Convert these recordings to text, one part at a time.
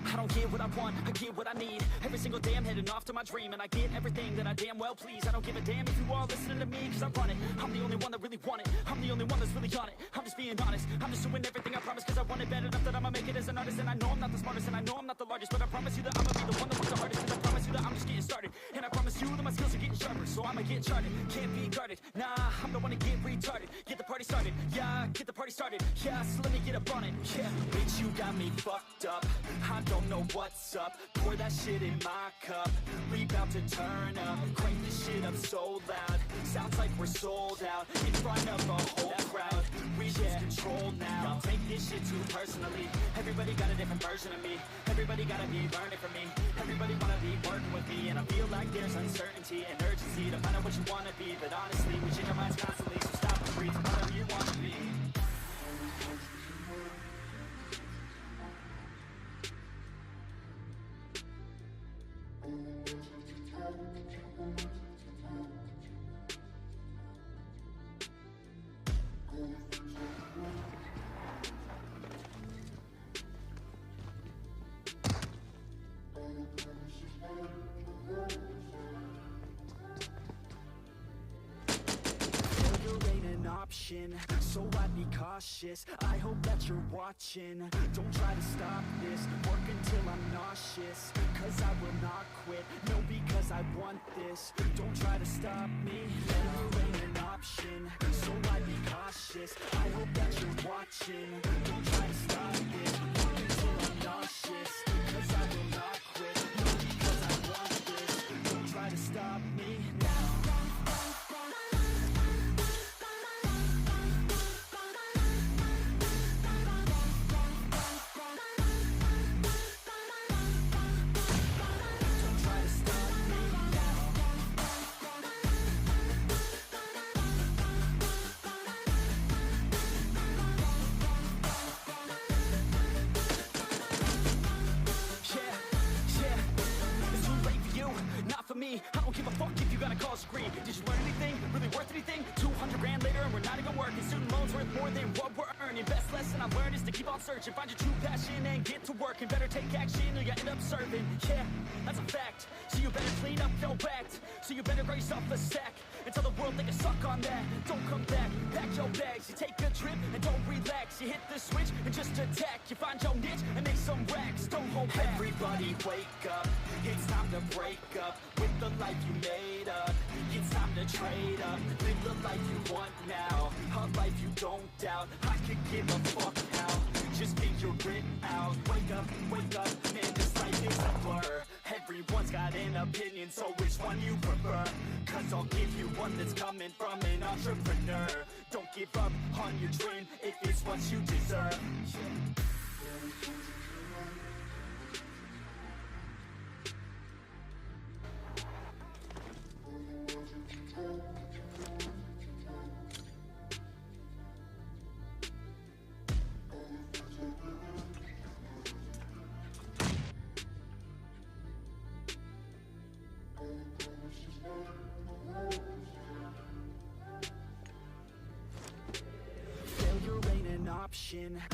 I don't get what I want, I get what I need. Every single day I'm heading off to my dream, and I get everything that I damn well please. I don't give a damn if you all listening to me, cause I run it. I'm the only one that really want it, I'm the only one that's really on it. I'm just being honest, I'm just doing everything I promise, cause I want it bad enough that I'ma make it as an artist. And I know I'm not the smartest, and I know I'm not the largest, but I promise you that I'ma be the one that works the hardest. And I promise you that I'm just getting started, and I promise you that my skills are getting sharper. So I'ma get charted, can't be guarded. Nah, I'm the one to get retarded. Get the party started, yeah, get the party started. Yeah, so let me get up on it, yeah. Bitch, you got me fucked up, I don't know what's up. Pour that shit in my cup, we bout to turn up. Crank this shit up so loud, sounds like we're sold out. In front of a whole crowd, we lose control now. I'll take this shit too personally. Everybody got a different version of me, everybody gotta be learning from me. Everybody wanna be working with me, and I feel like there's uncertainty and urgency to find out what you wanna be. But honestly, we change our minds constantly, so stop and breathe, whatever you wanna be. So I'd be cautious, I hope that you're watching. Don't try to stop this, work until I'm nauseous. Cause I will not quit, no, because I want this. Don't try to stop me, failure ain't an option. So I'd be cautious, I hope that you're watching. Don't try to stop this, work until I'm nauseous. Cause I will not quit, no, because I want this. Don't try to stop me now. I don't give a fuck if you got a call screen. Did you learn anything? Really worth anything? 200 grand later and we're not even working. Student loans worth more than what we're earning. Best lesson I learned is to keep on searching. Find your true passion and get to work. And better take action or you end up serving. Yeah, that's a fact. So you better clean up your act. So you better grow yourself a sack and tell the world they can suck on that. Don't come back, pack your bags. You take a trip and don't relax. You hit the switch and just attack. You find your niche and make some racks. Don't hold back. Everybody wake up, it's time to break up with the life you made up. It's time to trade up, live the life you want now, a life you don't doubt. I could give a fuck now, just figure it out. Wake up, man, this life is a blur. Everyone's got an opinion, so which one you prefer? Cause I'll give you one that's coming from an entrepreneur. Don't give up on your dream if it's what you deserve.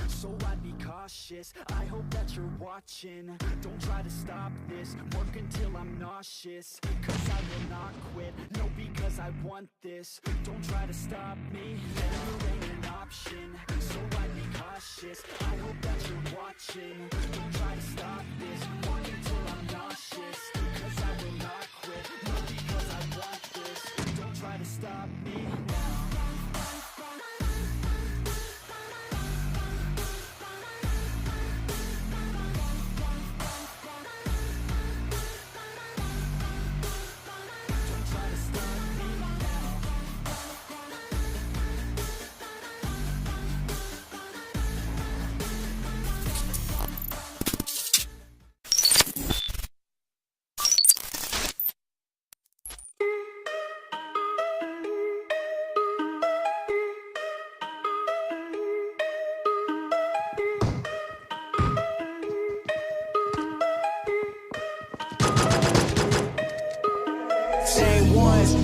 So I'd be cautious, I hope that you're watching. Don't try to stop this, work until I'm nauseous. Cause I will not quit, no, because I want this. Don't try to stop me, failure ain't an option. So I'd be cautious, I hope that you're watching. Don't try to stop this, work until I'm nauseous. Cause I will not quit, no, because I want this. Don't try to stop me now.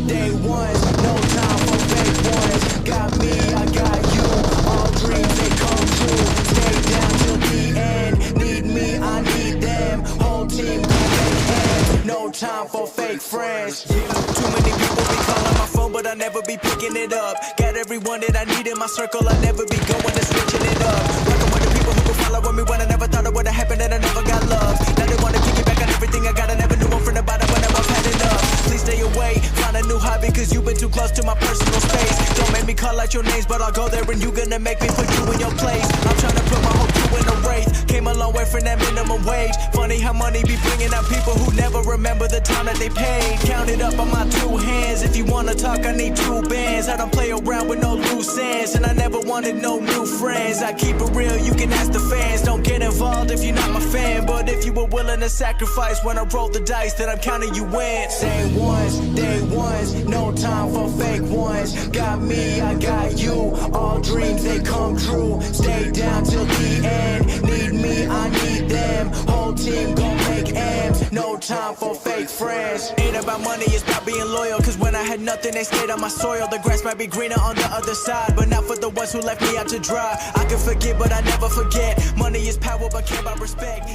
Day one, no time for fake ones. Got me, I got you. All dreams they come true. Stay down till the end. Need me, I need them. time for fake friends. Too many people be calling my phone, but I never be picking it up. Got everyone that I need in my circle, I never be going and switching it up. Rockin' with the people who can follow with me when I never thought it would've happened and I never got love. Now they wanna piggyback on everything I got, I never knew one from the bottom when I was had enough. Please stay away, find a new hobby, cause you've been too close to my personal space. Don't make me call out your names, but I'll go there and you gonna make me put you in your place. I'm trying to put my whole crew in a wraith. Came a long way from that minimum wage. Funny how money be bringing out people who never remember the time that they paid. Count it up on my 2 hands. If you wanna talk, I need 2 bands. I don't play around with no loose ends, and I never wanted no new friends. I keep it real, you can ask the fans. Don't get involved if you're not my fan, but if you were willing to sacrifice when I roll the dice, then I'm counting you in. Same ones, day ones, no time for fake ones. Got me, I got you. All dreams they come true. Stay down till the end. Need me, I need them. Whole team gon' make M's. No time for fake friends. Ain't about money, it's about being loyal. Cause when I had nothing, they stayed on my soil. The grass might be greener on the other side, but not for the ones who left me out to dry. I can forget, but I never forget. Money is power, but care about respect.